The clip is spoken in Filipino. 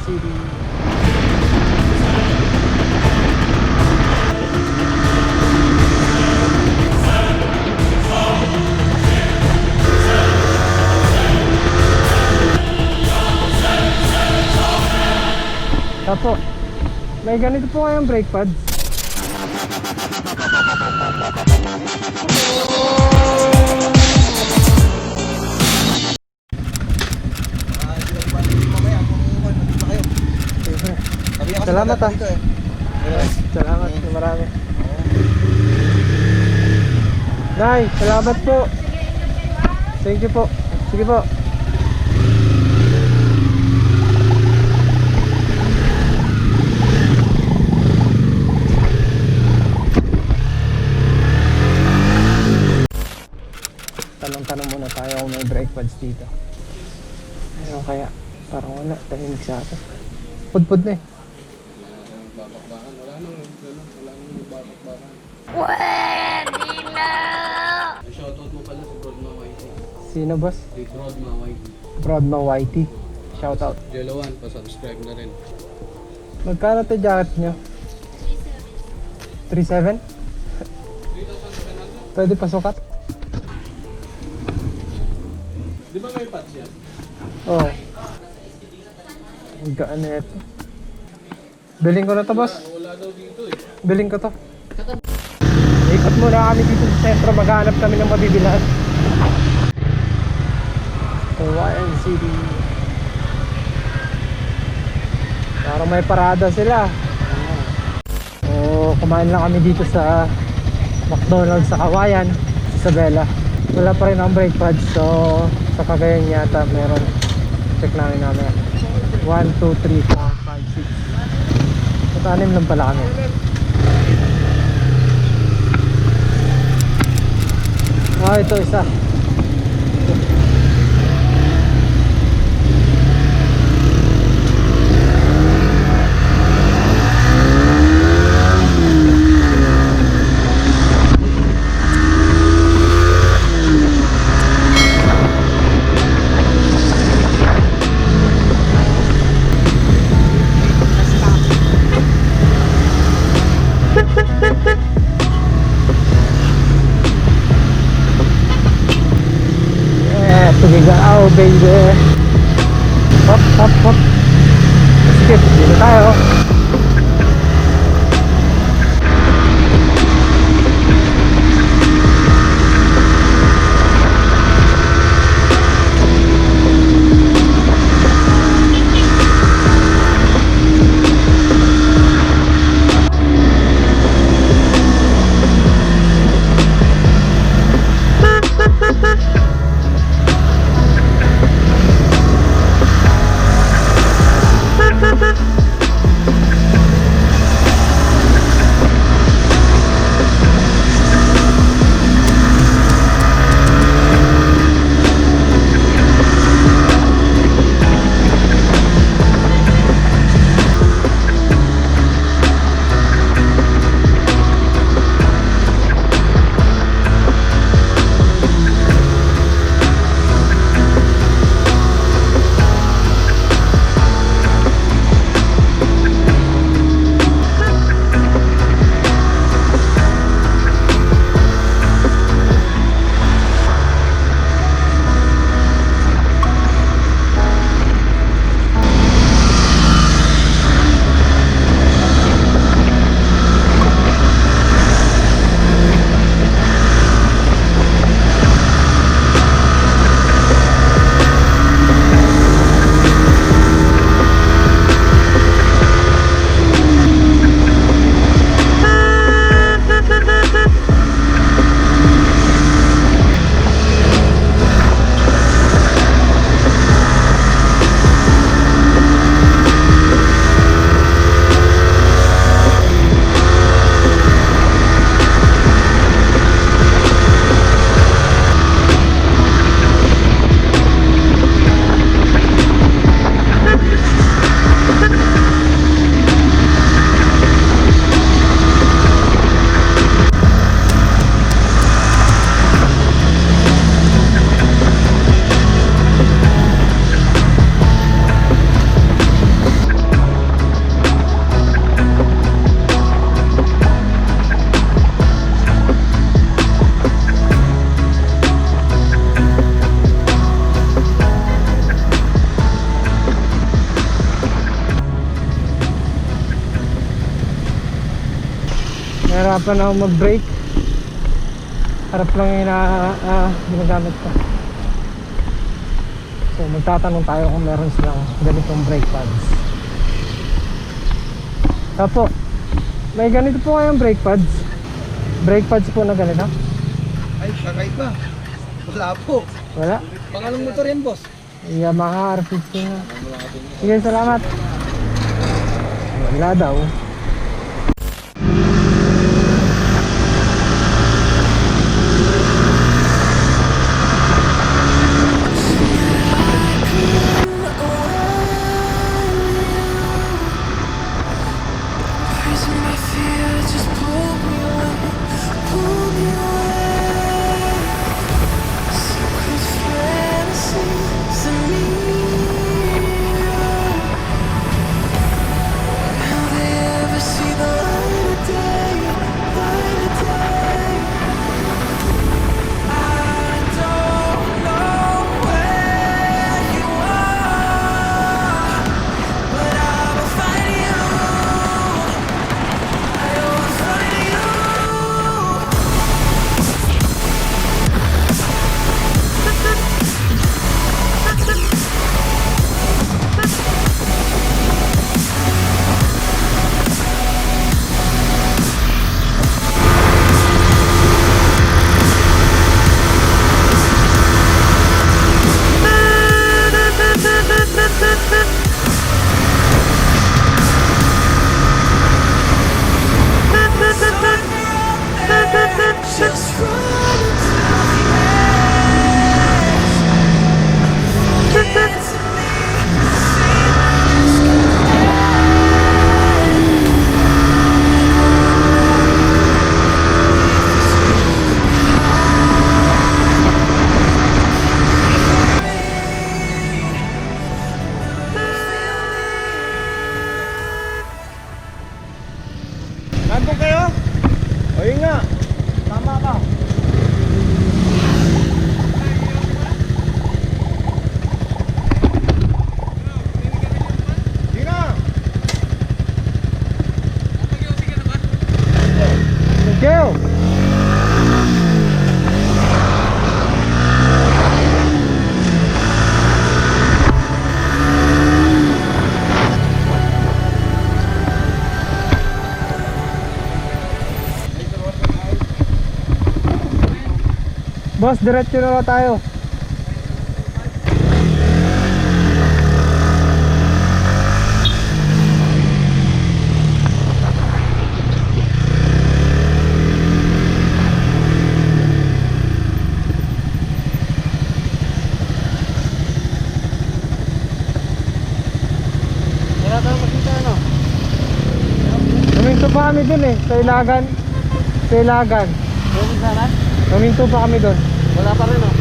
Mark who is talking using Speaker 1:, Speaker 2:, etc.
Speaker 1: City. Tapo, may ganito po kayong brake pads. Salamat ah. Salamat marami. Nay, salamat po. Thank you po. Sige po. Tanong-tanong muna tayo kung may brake pads dito. Ayun kaya, parang wala, tahimik sa atin. Pudpud na eh.
Speaker 2: Wala nang magbabakbakan.
Speaker 3: Pwede na!
Speaker 2: Shoutout mo pala si Brodma Whitey.
Speaker 1: Sino boss?
Speaker 2: Si Brodma Whitey.
Speaker 1: Brodma Whitey. Shoutout.
Speaker 2: Jelawan, pa-subscribe na rin.
Speaker 1: Magkano to jacket nyo? 3,700? Pwede pasukat?
Speaker 2: Di ba may patch yan?
Speaker 1: Oo. Oh. Ang gaan na ito. Biling ko na to boss.
Speaker 2: Wala daw dito eh.
Speaker 1: Biling ko to. Ikot muna kami dito sa sentro. Maghanap kami ng mabibilhan. Hawaiian City. Parang may parada sila. O kumain lang kami dito sa McDonald's sa Kawayan, Isabela. Wala pa rin ang brake pads, so sa Cagayan yata meron. Check namin namin. 1, 2, 3, 4, 5, 6. At 6 lang pala kami. Ah, ito isa. Oh baby. Hop, hop, hop. Skip, dito tayo. nahihirapan ako mag-brake. Harap lang yung ginagamit ko. So magtatanong tayo kung meron silang ganitong brake pads. Tapo, may ganito po kayong brake pads? Brake pads po na ganito?
Speaker 4: Ay, kakaiba. Wala po.
Speaker 1: Wala?
Speaker 4: Pangalang motor yan, boss?
Speaker 1: Yamaha R15 na. Sige, salamat. Wala daw.
Speaker 5: Facing my fear, just pull me away. Secret fantasies of me. Will they ever see the light of day? Light of day. I don't know where you are, but I will find you. Just run until the edge. Get to me, see
Speaker 4: Nandun kayo? Ayun nga. Tama ka. Sige na.
Speaker 1: Thank you! Boss, diretso na lang tayo.
Speaker 4: Wala tayong makita, ano?
Speaker 1: Huminto pa kami dun eh, sa Ilagan. Sa Ilagan.
Speaker 4: Doon sana?
Speaker 1: Huminto pa kami dun.
Speaker 4: Wala pa rin, oh.